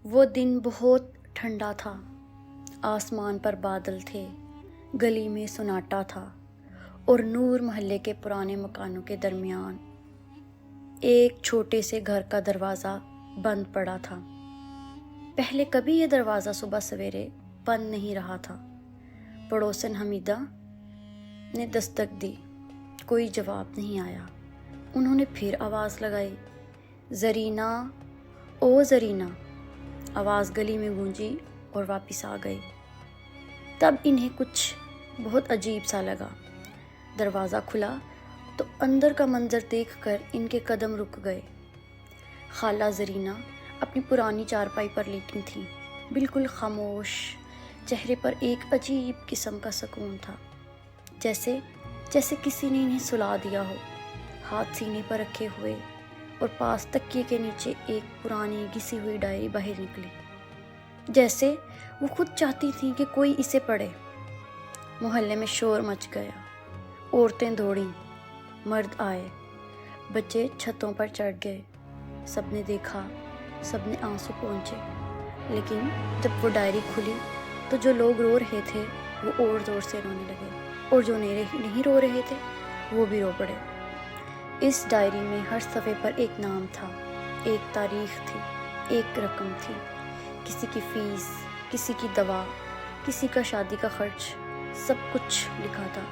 وہ دن بہت ٹھنڈا تھا، آسمان پر بادل تھے، گلی میں سناٹا تھا اور نور محلے کے پرانے مکانوں کے درمیان ایک چھوٹے سے گھر کا دروازہ بند پڑا تھا۔ پہلے کبھی یہ دروازہ صبح سویرے بند نہیں رہا تھا۔ پڑوسن حمیدہ نے دستک دی، کوئی جواب نہیں آیا۔ انہوں نے پھر آواز لگائی، زرینہ، او زرینہ۔ آواز گلی میں گونجی اور واپس آ گئی۔ تب انہیں کچھ بہت عجیب سا لگا۔ دروازہ کھلا تو اندر کا منظر دیکھ کر ان کے قدم رک گئے۔ خالہ زرینہ اپنی پرانی چارپائی پر لیٹی تھیں، بالکل خاموش، چہرے پر ایک عجیب قسم کا سکون تھا، جیسے کسی نے انہیں سلا دیا ہو۔ ہاتھ سینے پر رکھے ہوئے اور پاس تکیے کے نیچے ایک پرانی گھسی ہوئی ڈائری باہر نکلی، جیسے وہ خود چاہتی تھیں کہ کوئی اسے پڑھے۔ محلے میں شور مچ گیا، عورتیں دوڑیں، مرد آئے، بچے چھتوں پر چڑھ گئے۔ سب نے دیکھا، سب نے آنسو پہنچے، لیکن جب وہ ڈائری کھلی تو جو لوگ رو رہے تھے وہ اور زور سے رونے لگے، اور جو نہیں رو رہے تھے وہ بھی رو پڑے۔ اس ڈائری میں ہر صفحے پر ایک نام تھا، ایک تاریخ تھی، ایک رقم تھی، کسی کی فیس، کسی کی دوا، کسی کا شادی کا خرچ، سب کچھ لکھا تھا،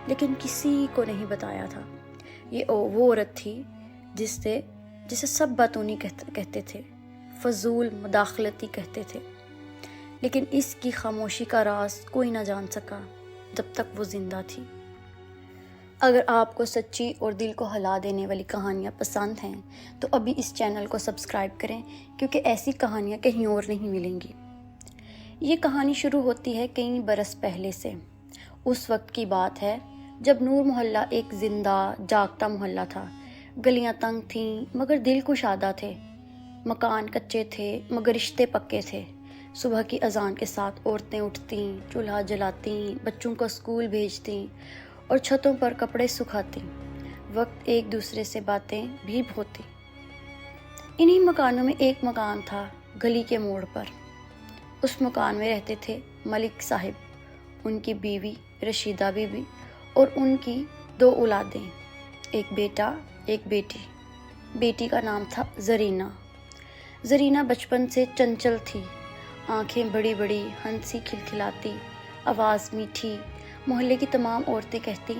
لیکن کسی کو نہیں بتایا تھا۔ یہ وہ عورت تھی جسے سب باتونی کہتے تھے، فضول مداخلتی کہتے تھے، لیکن اس کی خاموشی کا راز کوئی نہ جان سکا جب تک وہ زندہ تھی۔ اگر آپ کو سچی اور دل کو ہلا دینے والی کہانیاں پسند ہیں تو ابھی اس چینل کو سبسکرائب کریں، کیونکہ ایسی کہانیاں کہیں اور نہیں ملیں گی۔ یہ کہانی شروع ہوتی ہے کئی برس پہلے سے۔ اس وقت کی بات ہے جب نور محلہ ایک زندہ جاگتا محلہ تھا۔ گلیاں تنگ تھیں مگر دل کشادہ تھے، مکان کچے تھے مگر رشتے پکے تھے۔ صبح کی اذان کے ساتھ عورتیں اٹھتیں، چولہا جلاتیں، بچوں کو اسکول بھیجتیں اور چھتوں پر کپڑے سکھاتیں۔ وقت ایک دوسرے سے باتیں بھی ہوتی۔ انہی مکانوں میں ایک مکان تھا گلی کے موڑ پر۔ اس مکان میں رہتے تھے ملک صاحب، ان کی بیوی رشیدہ بی بی اور ان کی 2 اولادیں، ایک بیٹا ایک بیٹی۔ بیٹی کا نام تھا زرینہ۔ زرینہ بچپن سے چنچل تھی، آنکھیں بڑی بڑی، ہنسی کھلکھلاتی، آواز میٹھی۔ محلے کی تمام عورتیں کہتی،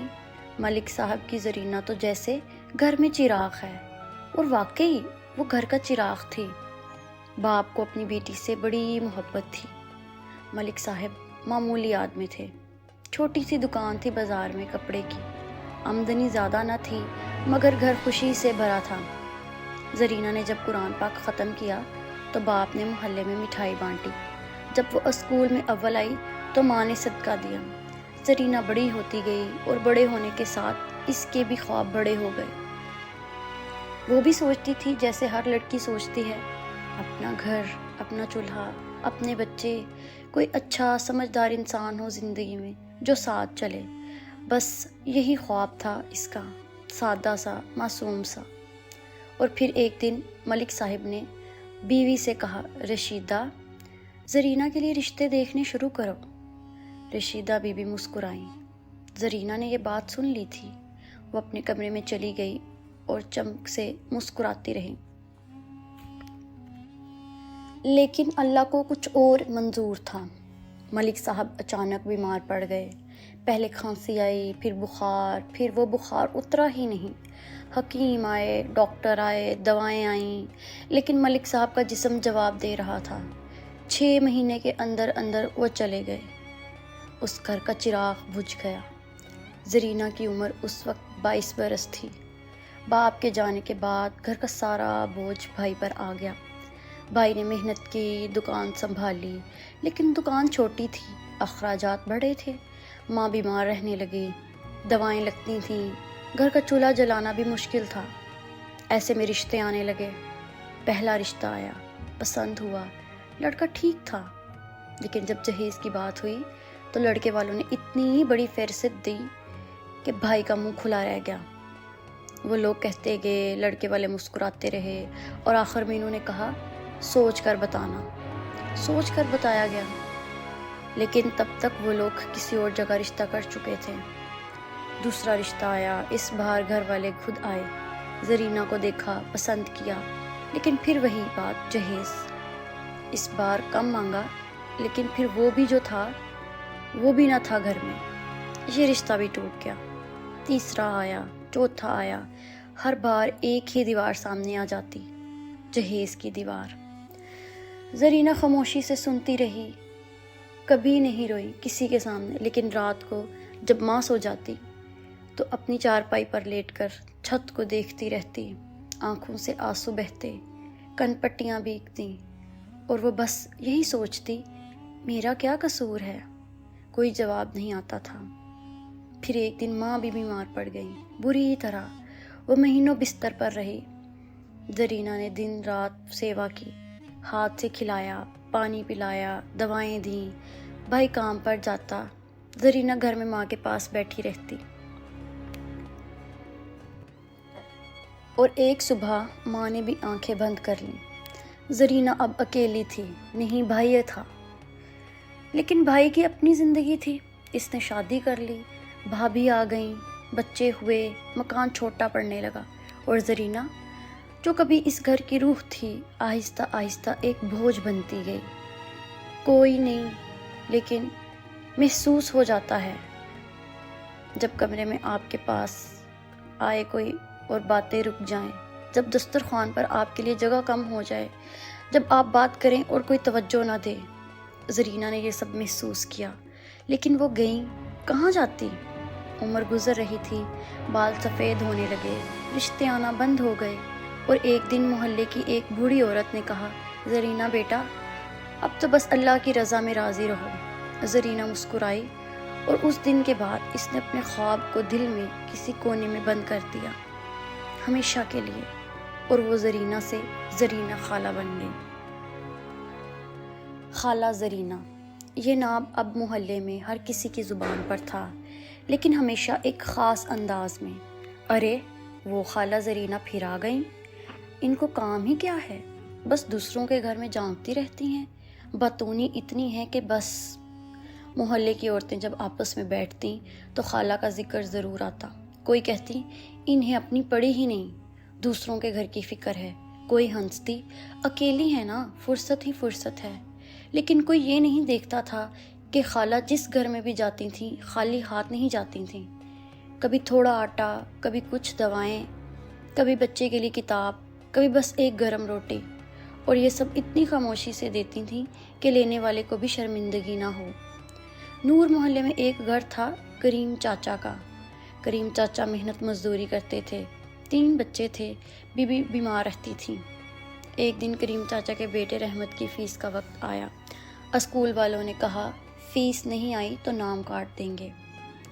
ملک صاحب کی زرینہ تو جیسے گھر میں چراغ ہے، اور واقعی وہ گھر کا چراغ تھی۔ باپ کو اپنی بیٹی سے بڑی محبت تھی۔ ملک صاحب معمولی آدمی تھے، چھوٹی سی دکان تھی بازار میں کپڑے کی، آمدنی زیادہ نہ تھی مگر گھر خوشی سے بھرا تھا۔ زرینہ نے جب قرآن پاک ختم کیا تو باپ نے محلے میں مٹھائی بانٹی۔ جب وہ اسکول میں اول آئی تو ماں نے صدقہ دیا۔ زرینہ بڑی ہوتی گئی اور بڑے ہونے کے ساتھ اس کے بھی خواب بڑے ہو گئے۔ وہ بھی سوچتی تھی جیسے ہر لڑکی سوچتی ہے، اپنا گھر، اپنا چولہا، اپنے بچے، کوئی اچھا سمجھدار انسان ہو زندگی میں جو ساتھ چلے۔ بس یہی خواب تھا اس کا، سادہ سا، معصوم سا۔ اور پھر ایک دن ملک صاحب نے بیوی سے کہا، رشیدہ، زرینہ کے لیے رشتے دیکھنے شروع کرو۔ رشیدہ بی بی مسکرائیں۔ زرینہ نے یہ بات سن لی تھی۔ وہ اپنے کمرے میں چلی گئی اور چمک سے مسکراتی رہی۔ لیکن اللہ کو کچھ اور منظور تھا۔ ملک صاحب اچانک بیمار پڑ گئے۔ پہلے کھانسی آئی، پھر بخار، پھر وہ بخار اترا ہی نہیں۔ حکیم آئے، ڈاکٹر آئے، دوائیں آئیں، لیکن ملک صاحب کا جسم جواب دے رہا تھا۔ 6 مہینے کے اندر اندر وہ چلے گئے۔ اس گھر کا چراغ بجھ گیا۔ زرینہ کی عمر اس وقت 22 برس تھی۔ باپ کے جانے کے بعد گھر کا سارا بوجھ بھائی پر آ گیا۔ بھائی نے محنت کی، دکان سنبھالی، لیکن دکان چھوٹی تھی، اخراجات بڑے تھے۔ ماں بیمار رہنے لگی، دوائیں لگتی تھیں، گھر کا چولہا جلانا بھی مشکل تھا۔ ایسے میں رشتے آنے لگے۔ پہلا رشتہ آیا، پسند ہوا، لڑکا ٹھیک تھا، لیکن جب جہیز کی بات ہوئی تو لڑکے والوں نے اتنی بڑی فہرست دی کہ بھائی کا منہ کھلا رہ گیا۔ وہ لوگ کہتے گئے، لڑکے والے مسکراتے رہے، اور آخر میں انہوں نے کہا، سوچ کر بتانا۔ سوچ کر بتایا گیا، لیکن تب تک وہ لوگ کسی اور جگہ رشتہ کر چکے تھے۔ دوسرا رشتہ آیا، اس بار گھر والے خود آئے، زرینہ کو دیکھا، پسند کیا، لیکن پھر وہی بات، جہیز۔ اس بار کم مانگا، لیکن پھر وہ بھی جو تھا وہ بھی نہ تھا گھر میں۔ یہ رشتہ بھی ٹوٹ گیا۔ تیسرا آیا، چوتھا آیا، ہر بار ایک ہی دیوار سامنے آ جاتی، جہیز کی دیوار۔ زرینہ خاموشی سے سنتی رہی، کبھی نہیں روئی کسی کے سامنے، لیکن رات کو جب ماں سو جاتی تو اپنی چارپائی پر لیٹ کر چھت کو دیکھتی رہتی، آنکھوں سے آنسو بہتے، کن پٹیاں بھیگتی، اور وہ بس یہی سوچتی، میرا کیا قصور ہے؟ کوئی جواب نہیں آتا تھا۔ پھر ایک دن ماں بھی بیمار پڑ گئی، بری طرح۔ وہ مہینوں بستر پر رہی۔ زرینہ نے دن رات سیوا کی، ہاتھ سے کھلایا، پانی پلایا، دوائیں دیں، بھائی کام پر جاتا، زرینہ گھر میں ماں کے پاس بیٹھی رہتی۔ اور ایک صبح ماں نے بھی آنکھیں بند کر لیں۔ زرینہ اب اکیلی تھی، نہیں بھائی تھا، لیکن بھائی کی اپنی زندگی تھی۔ اس نے شادی کر لی، بھابھی آ گئیں، بچے ہوئے، مکان چھوٹا پڑنے لگا، اور زرینہ جو کبھی اس گھر کی روح تھی، آہستہ آہستہ ایک بوجھ بنتی گئی۔ کوئی نہیں، لیکن محسوس ہو جاتا ہے جب کمرے میں آپ کے پاس آئے کوئی اور باتیں رک جائیں، جب دسترخوان پر آپ کے لیے جگہ کم ہو جائے، جب آپ بات کریں اور کوئی توجہ نہ دے۔ زرینہ نے یہ سب محسوس کیا، لیکن وہ گئیں، کہاں جاتی؟ عمر گزر رہی تھی، بال سفید ہونے لگے، رشتے آنا بند ہو گئے، اور ایک دن محلے کی ایک بوڑھی عورت نے کہا، زرینہ بیٹا، اب تو بس اللہ کی رضا میں راضی رہو۔ زرینہ مسکرائی، اور اس دن کے بعد اس نے اپنے خواب کو دل میں کسی کونے میں بند کر دیا، ہمیشہ کے لیے، اور وہ زرینہ سے زرینہ خالہ بن گئی۔ خالہ زرینہ، یہ نام اب محلے میں ہر کسی کی زبان پر تھا، لیکن ہمیشہ ایک خاص انداز میں۔ ارے وہ خالہ زرینہ پھر آ گئیں، ان کو کام ہی کیا ہے؟ بس دوسروں کے گھر میں جھانکتی رہتی ہیں، بتونی اتنی ہے کہ بس۔ محلے کی عورتیں جب آپس میں بیٹھتی تو خالہ کا ذکر ضرور آتا۔ کوئی کہتی، انہیں اپنی پڑی ہی نہیں، دوسروں کے گھر کی فکر ہے۔ کوئی ہنستی، اکیلی ہے نا، فرصت ہی فرصت ہے۔ لیکن کوئی یہ نہیں دیکھتا تھا کہ خالہ جس گھر میں بھی جاتی تھیں، خالی ہاتھ نہیں جاتی تھیں۔ کبھی تھوڑا آٹا، کبھی کچھ دوائیں، کبھی بچے کے لیے کتاب، کبھی بس ایک گرم روٹی، اور یہ سب اتنی خاموشی سے دیتی تھیں کہ لینے والے کو بھی شرمندگی نہ ہو۔ نور محلے میں ایک گھر تھا کریم چاچا کا۔ کریم چاچا محنت مزدوری کرتے تھے، 3 بچے تھے، بیوی بیمار رہتی تھی۔ ایک دن کریم چاچا کے بیٹے رحمت کی فیس کا وقت آیا۔ اسکول والوں نے کہا، فیس نہیں آئی تو نام کاٹ دیں گے۔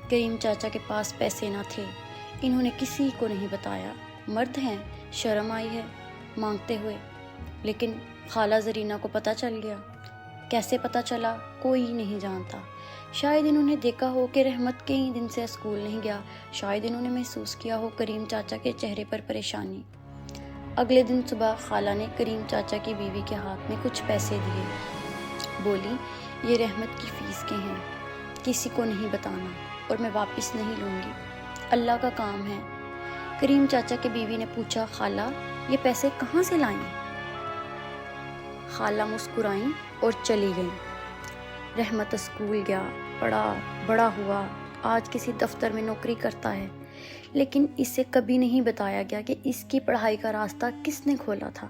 کریم چاچا کے پاس پیسے نہ تھے، انہوں نے کسی کو نہیں بتایا۔ مرد ہیں، شرم آئی ہے مانگتے ہوئے، لیکن خالہ زرینہ کو پتہ چل گیا۔ کیسے پتہ چلا کوئی نہیں جانتا۔ شاید انہوں نے دیکھا ہو کہ رحمت کئی دن سے اسکول نہیں گیا، شاید انہوں نے محسوس کیا ہو کریم چاچا کے چہرے پر پریشانی۔ اگلے دن صبح خالہ نے کریم چاچا کی بیوی کے ہاتھ میں کچھ پیسے دیے، بولی، یہ رحمت کی فیس کے ہیں، کسی کو نہیں بتانا، اور میں واپس نہیں لوں گی، اللہ کا کام ہے۔ کریم چاچا کی بیوی نے پوچھا، خالہ یہ پیسے کہاں سے لائیں؟ خالہ مسکرائیں اور چلی گئیں۔ رحمت اسکول گیا، پڑھا، بڑا ہوا، آج کسی دفتر میں نوکری کرتا ہے، لیکن اسے کبھی نہیں بتایا گیا کہ اس کی پڑھائی کا راستہ کس نے کھولا تھا۔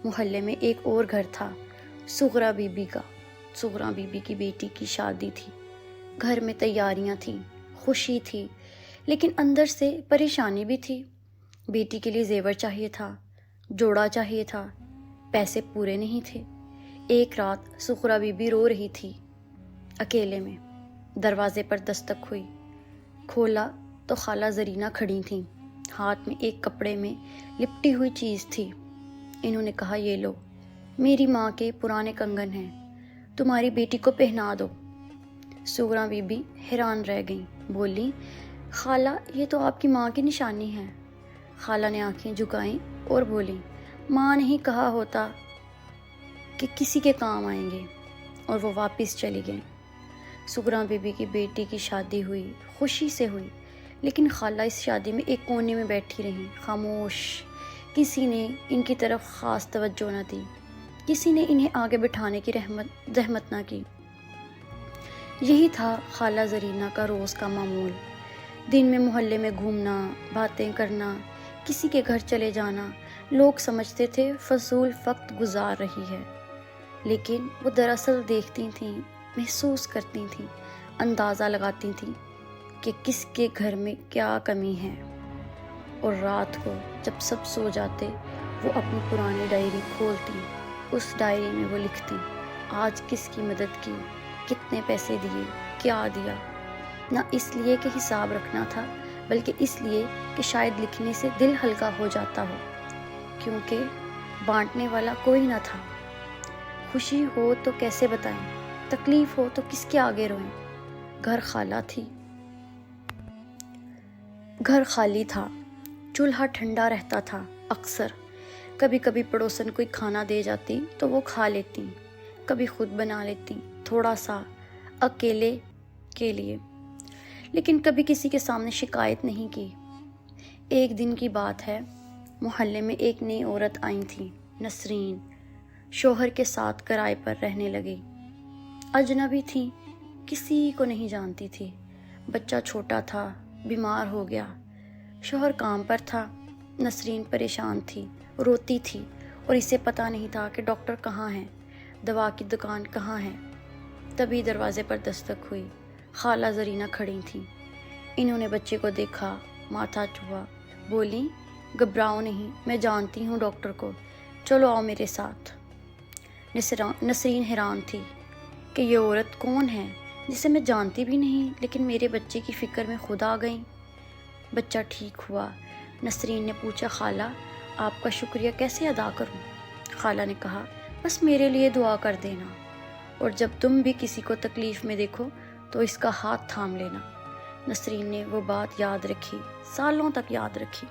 محلے میں ایک اور گھر تھا، سغرا بی بی کا۔ سغرا بی بی کی بیٹی کی شادی تھی، گھر میں تیاریاں تھیں، خوشی تھی، لیکن اندر سے پریشانی بھی تھی۔ بیٹی کے لیے زیور چاہیے تھا، جوڑا چاہیے تھا، پیسے پورے نہیں تھے۔ ایک رات سغرا بی بی رو رہی تھی اکیلے میں، دروازے پر دستک ہوئی، کھولا تو خالہ زرینہ کھڑی تھیں، ہاتھ میں ایک کپڑے میں لپٹی ہوئی چیز تھی۔ انہوں نے کہا، یہ لو، میری ماں کے پرانے کنگن ہیں، تمہاری بیٹی کو پہنا دو۔ سغرا بی بی حیران رہ گئیں، بولی، خالہ یہ تو آپ کی ماں کی نشانی ہے۔ خالہ نے آنکھیں جھکائیں اور بولی، ماں نہیں کہا ہوتا کہ کسی کے کام آئیں گے، اور وہ واپس چلی گئیں۔ سغرا بی بی کی بیٹی کی شادی ہوئی، خوشی سے ہوئی، لیکن خالہ اس شادی میں ایک کونے میں بیٹھی رہیں، خاموش۔ کسی نے ان کی طرف خاص توجہ نہ دی، کسی نے انہیں آگے بٹھانے کی زحمت نہ کی۔ یہی تھا خالہ زرینہ کا روز کا معمول۔ دن میں محلے میں گھومنا، باتیں کرنا، کسی کے گھر چلے جانا۔ لوگ سمجھتے تھے فضول وقت گزار رہی ہے، لیکن وہ دراصل دیکھتی تھیں، محسوس کرتی تھیں، اندازہ لگاتی تھیں کہ کس کے گھر میں کیا کمی ہے۔ اور رات کو جب سب سو جاتے، وہ اپنی پرانی ڈائری کھولتی، اس ڈائری میں وہ لکھتی آج کس کی مدد کی، کتنے پیسے دیے، کیا دیا۔ نہ اس لیے کہ حساب رکھنا تھا، بلکہ اس لیے کہ شاید لکھنے سے دل ہلکا ہو جاتا ہو، کیونکہ بانٹنے والا کوئی نہ تھا۔ خوشی ہو تو کیسے بتائیں، تکلیف ہو تو کس کے آگے روئیں۔ گھر خالہ تھی، گھر خالی تھا، چولہا ٹھنڈا رہتا تھا اکثر۔ کبھی کبھی پڑوسن کوئی کھانا دے جاتی تو وہ کھا لیتی، کبھی خود بنا لیتی تھوڑا سا اکیلے کے لیے، لیکن کبھی کسی کے سامنے شکایت نہیں کی۔ ایک دن کی بات ہے، محلے میں ایک نئی عورت آئی تھی، نسرین۔ شوہر کے ساتھ کرائے پر رہنے لگی، اجنبی تھی، کسی کو نہیں جانتی تھی۔ بچہ چھوٹا تھا، بیمار ہو گیا، شوہر کام پر تھا۔ نسرین پریشان تھی، روتی تھی، اور اسے پتہ نہیں تھا کہ ڈاکٹر کہاں ہے، دوا کی دکان کہاں ہے۔ تبھی دروازے پر دستک ہوئی، خالہ زرینہ کھڑی تھیں۔ انہوں نے بچے کو دیکھا، ماتھا چھوا، بولی گھبراؤ نہیں، میں جانتی ہوں ڈاکٹر کو، چلو آؤ میرے ساتھ۔ نسرین حیران تھی کہ یہ عورت کون ہے جسے میں جانتی بھی نہیں، لیکن میرے بچے کی فکر میں خود آ گئیں۔ بچہ ٹھیک ہوا۔ نسرین نے پوچھا خالہ آپ کا شکریہ کیسے ادا کروں؟ خالہ نے کہا بس میرے لیے دعا کر دینا، اور جب تم بھی کسی کو تکلیف میں دیکھو تو اس کا ہاتھ تھام لینا۔ نسرین نے وہ بات یاد رکھی، سالوں تک یاد رکھی۔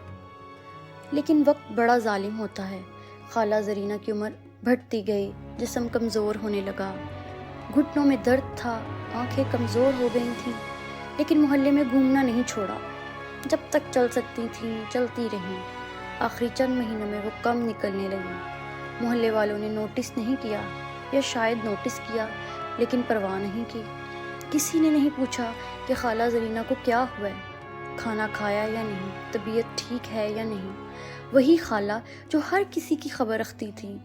لیکن وقت بڑا ظالم ہوتا ہے۔ خالہ زرینہ کی عمر بڑھتی گئی، جسم کمزور ہونے لگا، گھٹنوں میں درد تھا، آنکھیں کمزور ہو گئی تھیں، لیکن محلے میں گھومنا نہیں چھوڑا۔ جب تک چل سکتی تھیں چلتی رہیں۔ آخری چند مہینوں میں وہ کم نکلنے لگی۔ محلے والوں نے نوٹس نہیں کیا، یا شاید نوٹس کیا لیکن پرواہ نہیں کی۔ کسی نے نہیں پوچھا کہ خالہ زرینہ کو کیا ہوا ہے، کھانا کھایا یا نہیں، طبیعت ٹھیک ہے یا نہیں۔ وہی خالہ جو ہر کسی کی خبر رکھتی تھی،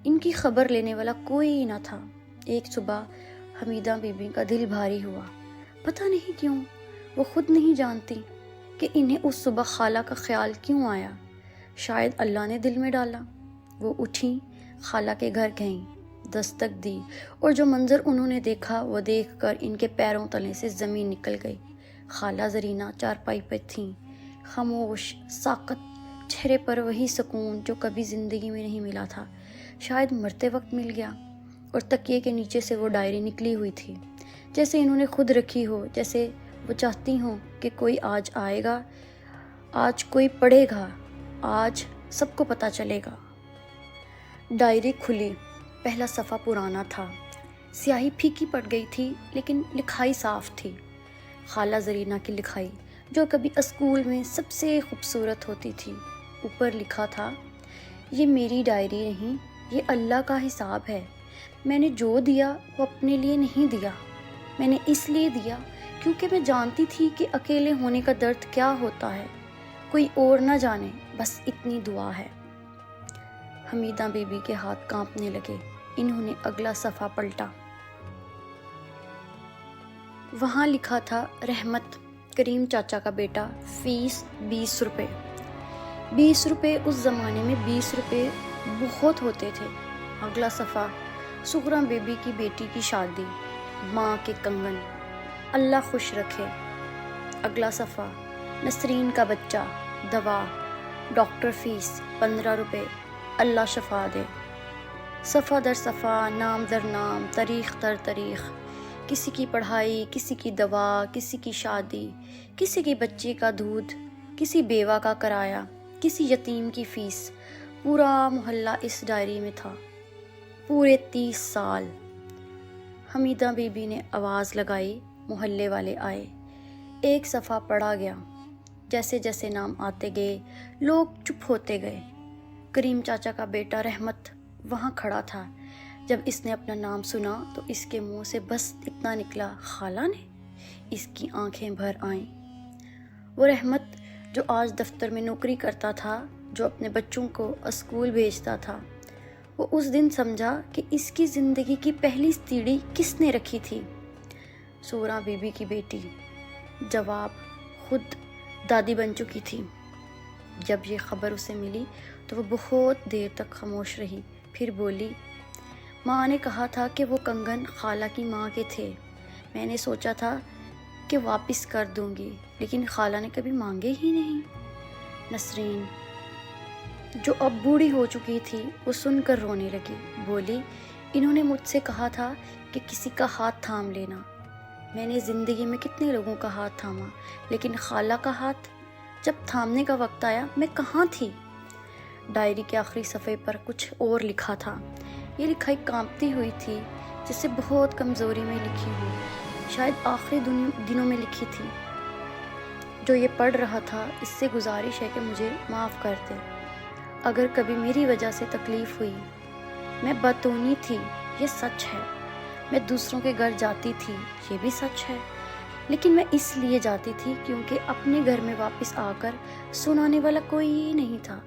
ان کی خبر لینے والا کوئی نہ تھا۔ ایک صبح حمیدہ بی بی کا دل بھاری ہوا، پتہ نہیں کیوں، وہ خود نہیں جانتی کہ انہیں اس صبح خالہ کا خیال کیوں آیا۔ شاید اللہ نے دل میں ڈالا۔ وہ اٹھیں، خالہ کے گھر گئیں، دستک دی، اور جو منظر انہوں نے دیکھا وہ دیکھ کر ان کے پیروں تلے سے زمین نکل گئی۔ خالہ زرینہ چارپائی پر تھیں، خاموش، ساکت، چہرے پر وہی سکون جو کبھی زندگی میں نہیں ملا تھا، شاید مرتے وقت مل گیا۔ اور تکیے کے نیچے سے وہ ڈائری نکلی ہوئی تھی، جیسے انہوں نے خود رکھی ہو، جیسے وہ چاہتی ہوں کہ کوئی آج آئے گا، آج کوئی پڑھے گا، آج سب کو پتہ چلے گا۔ ڈائری کھلی، پہلا صفحہ پرانا تھا، سیاہی پھیکی پڑ گئی تھی، لیکن لکھائی صاف تھی، خالہ زرینہ کی لکھائی جو کبھی اسکول میں سب سے خوبصورت ہوتی تھی۔ اوپر لکھا تھا یہ میری ڈائری نہیں، یہ اللہ کا حساب ہے۔ میں نے جو دیا وہ اپنے لیے نہیں دیا، میں نے اس لیے دیا کیونکہ میں جانتی تھی کہ اکیلے ہونے کا درد کیا ہوتا ہے، کوئی اور نہ جانے، بس اتنی دعا ہے۔ حمیدہ بی بی کے ہاتھ کانپنے لگے۔ انہوں نے اگلا صفحہ پلٹا، وہاں لکھا تھا رحمت، کریم چاچا کا بیٹا، فیس 20 روپے۔ 20 روپے اس زمانے میں 20 روپے بہت ہوتے تھے۔ اگلا صفحہ، سغرا بی بی کی بیٹی کی شادی، ماں کے کنگن، اللہ خوش رکھے۔ اگلا صفحہ، نسرین کا بچہ، دوا، ڈاکٹر فیس 15 روپے، اللہ شفا دے۔ صفحہ در صفحہ، نام در نام، تاریخ در تاریخ، کسی کی پڑھائی، کسی کی دوا، کسی کی شادی، کسی کی بچی کا دودھ، کسی بیوہ کا کرایہ، کسی یتیم کی فیس۔ پورا محلہ اس ڈائری میں تھا، پورے 30 سال۔ حمیدہ بی بی نے آواز لگائی، محلے والے آئے، ایک صفحہ پڑھا گیا۔ جیسے جیسے نام آتے گئے لوگ چپ ہوتے گئے۔ کریم چاچا کا بیٹا رحمت وہاں کھڑا تھا۔ جب اس نے اپنا نام سنا تو اس کے منہ سے بس اتنا نکلا، خالہ نے؟ اس کی آنکھیں بھر آئیں۔ وہ رحمت جو آج دفتر میں نوکری کرتا تھا، جو اپنے بچوں کو اسکول بھیجتا تھا، وہ اس دن سمجھا کہ اس کی زندگی کی پہلی سیڑھی کس نے رکھی تھی؟ سورا بی بی کی بیٹی۔ جواب خود دادی بن چکی تھی۔ جب یہ خبر اسے ملی تو وہ بہت دیر تک خاموش رہی، پھر بولی، ماں نے کہا تھا کہ وہ کنگن خالہ کی ماں کے تھے۔ میں نے سوچا تھا کہ واپس کر دوں گی، لیکن خالہ نے کبھی مانگے ہی نہیں۔ نسرین جو اب بوڑھی ہو چکی تھی وہ سن کر رونے لگی، بولی، انہوں نے مجھ سے کہا تھا کہ کسی کا ہاتھ تھام لینا۔ میں نے زندگی میں کتنے لوگوں کا ہاتھ تھاما، لیکن خالہ کا ہاتھ جب تھامنے کا وقت آیا میں کہاں تھی؟ ڈائری کے آخری صفحے پر کچھ اور لکھا تھا۔ یہ لکھائی کانپتی ہوئی تھی، جسے بہت کمزوری میں لکھی ہوئی، شاید آخری دنوں میں لکھی تھی۔ جو یہ پڑھ رہا تھا اس سے گزارش ہے کہ مجھے معاف کر دے اگر کبھی میری وجہ سے تکلیف ہوئی۔ میں بتونی تھی، یہ سچ ہے۔ میں دوسروں کے گھر جاتی تھی، یہ بھی سچ ہے، لیکن میں اس لیے جاتی تھی کیونکہ اپنے گھر میں واپس آ کر سنانے والا کوئی نہیں تھا،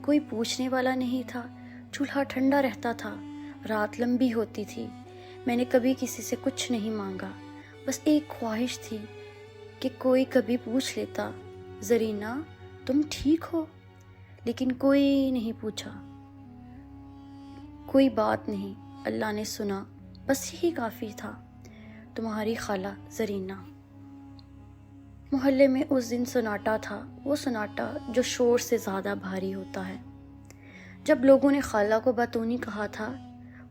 کوئی پوچھنے والا نہیں تھا۔ چولہا ٹھنڈا رہتا تھا، رات لمبی ہوتی تھی۔ میں نے کبھی کسی سے کچھ نہیں مانگا، بس ایک خواہش تھی کہ کوئی کبھی پوچھ لیتا، زرینہ تم ٹھیک ہو؟ لیکن کوئی نہیں پوچھا، کوئی بات نہیں۔ اللہ نے سنا، بس یہی کافی تھا۔ تمہاری خالہ زرینہ۔ محلے میں اس دن سناٹا تھا، وہ سناٹا جو شور سے زیادہ بھاری ہوتا ہے۔ جب لوگوں نے خالہ کو باتونی کہا تھا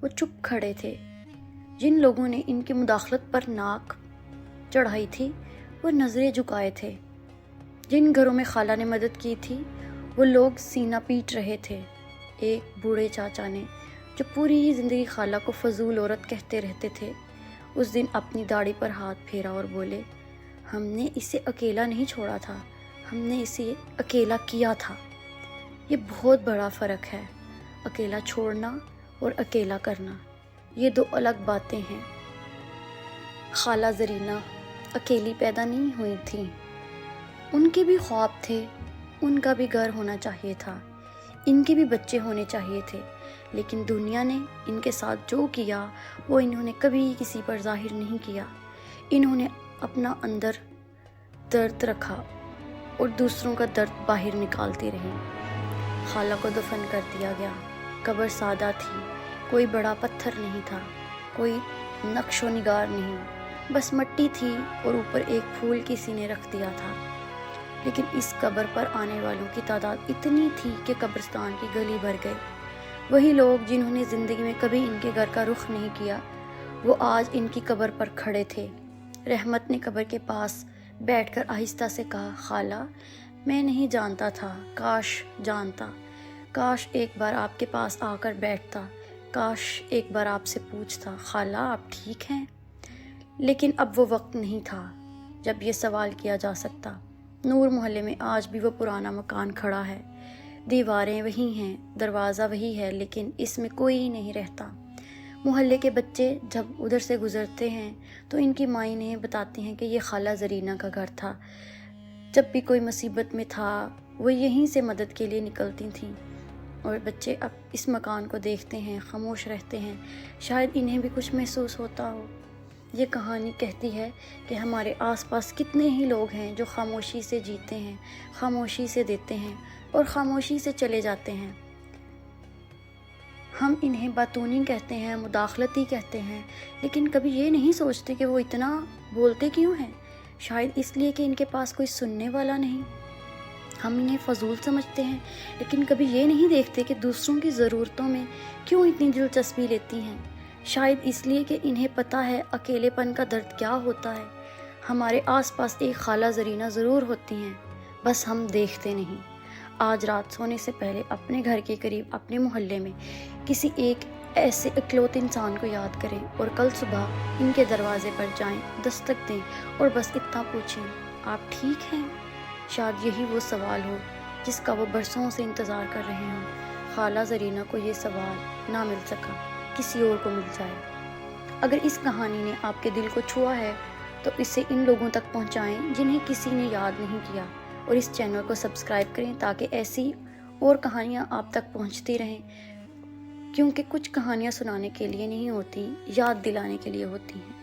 وہ چپ کھڑے تھے۔ جن لوگوں نے ان کی مداخلت پر ناک چڑھائی تھی وہ نظریں جھکائے تھے۔ جن گھروں میں خالہ نے مدد کی تھی وہ لوگ سینہ پیٹ رہے تھے۔ ایک بوڑھے چاچا نے جو پوری زندگی خالہ کو فضول عورت کہتے رہتے تھے، اس دن اپنی داڑھی پر ہاتھ پھیرا اور بولے، ہم نے اسے اکیلا نہیں چھوڑا تھا، ہم نے اسے اکیلا کیا تھا۔ یہ بہت بڑا فرق ہے، اکیلا چھوڑنا اور اکیلا کرنا، یہ دو الگ باتیں ہیں۔ خالہ زرینہ اکیلی پیدا نہیں ہوئی تھیں، ان کے بھی خواب تھے، ان کا بھی گھر ہونا چاہیے تھا، ان کے بھی بچے ہونے چاہیے تھے، لیکن دنیا نے ان کے ساتھ جو کیا وہ انہوں نے کبھی کسی پر ظاہر نہیں کیا۔ انہوں نے اپنا اندر درد رکھا اور دوسروں کا درد باہر نکالتی رہی۔ خالہ کو دفن کر دیا گیا۔ قبر سادہ تھی، کوئی بڑا پتھر نہیں تھا، کوئی نقش و نگار نہیں، بس مٹی تھی اور اوپر ایک پھول کسی نے رکھ دیا تھا۔ لیکن اس قبر پر آنے والوں کی تعداد اتنی تھی کہ قبرستان کی گلی بھر گئے۔ وہی لوگ جنہوں نے زندگی میں کبھی ان کے گھر کا رخ نہیں کیا، وہ آج ان کی قبر پر کھڑے تھے۔ رحمت نے قبر کے پاس بیٹھ کر آہستہ سے کہا، خالہ میں نہیں جانتا تھا، کاش جانتا، کاش ایک بار آپ کے پاس آ کر بیٹھتا، کاش ایک بار آپ سے پوچھتا، خالہ آپ ٹھیک ہیں؟ لیکن اب وہ وقت نہیں تھا جب یہ سوال کیا جا سکتا۔ نور محلے میں آج بھی وہ پرانا مکان کھڑا ہے، دیواریں وہی ہیں، دروازہ وہی ہے، لیکن اس میں کوئی نہیں رہتا۔ محلے کے بچے جب ادھر سے گزرتے ہیں تو ان کی مائیں انہیں بتاتی ہیں کہ یہ خالہ زرینہ کا گھر تھا۔ جب بھی کوئی مصیبت میں تھا وہ یہیں سے مدد کے لیے نکلتی تھیں، اور بچے اب اس مکان کو دیکھتے ہیں، خاموش رہتے ہیں، شاید انہیں بھی کچھ محسوس ہوتا ہو۔ یہ کہانی کہتی ہے کہ ہمارے آس پاس کتنے ہی لوگ ہیں جو خاموشی سے جیتے ہیں، خاموشی سے دیتے ہیں اور خاموشی سے چلے جاتے ہیں۔ ہم انہیں باتونی کہتے ہیں، مداخلتی کہتے ہیں، لیکن کبھی یہ نہیں سوچتے کہ وہ اتنا بولتے کیوں ہیں۔ شاید اس لیے کہ ان کے پاس کوئی سننے والا نہیں۔ ہم انہیں فضول سمجھتے ہیں، لیکن کبھی یہ نہیں دیکھتے کہ دوسروں کی ضرورتوں میں کیوں اتنی دلچسپی لیتی ہیں۔ شاید اس لیے کہ انہیں پتہ ہے اکیلے پن کا درد کیا ہوتا ہے۔ ہمارے آس پاس ایک خالہ زرینہ ضرور ہوتی ہیں، بس ہم دیکھتے نہیں۔ آج رات سونے سے پہلے اپنے گھر کے قریب، اپنے محلے میں کسی ایک ایسے اکلوتے انسان کو یاد کریں اور کل صبح ان کے دروازے پر جائیں، دستک دیں اور بس اتنا پوچھیں، آپ ٹھیک ہیں؟ شاید یہی وہ سوال ہو جس کا وہ برسوں سے انتظار کر رہے ہوں۔ خالہ زرینہ کو یہ سوال نہ مل سکا، کسی اور کو مل جائے۔ اگر اس کہانی نے آپ کے دل کو چھوا ہے تو اسے ان لوگوں تک پہنچائیں جنہیں کسی نے یاد نہیں کیا، اور اس چینل کو سبسکرائب کریں تاکہ ایسی اور کہانیاں آپ تک پہنچتی رہیں، کیونکہ کچھ کہانیاں سنانے کے لیے نہیں ہوتی، یاد دلانے کے لیے ہوتی ہیں۔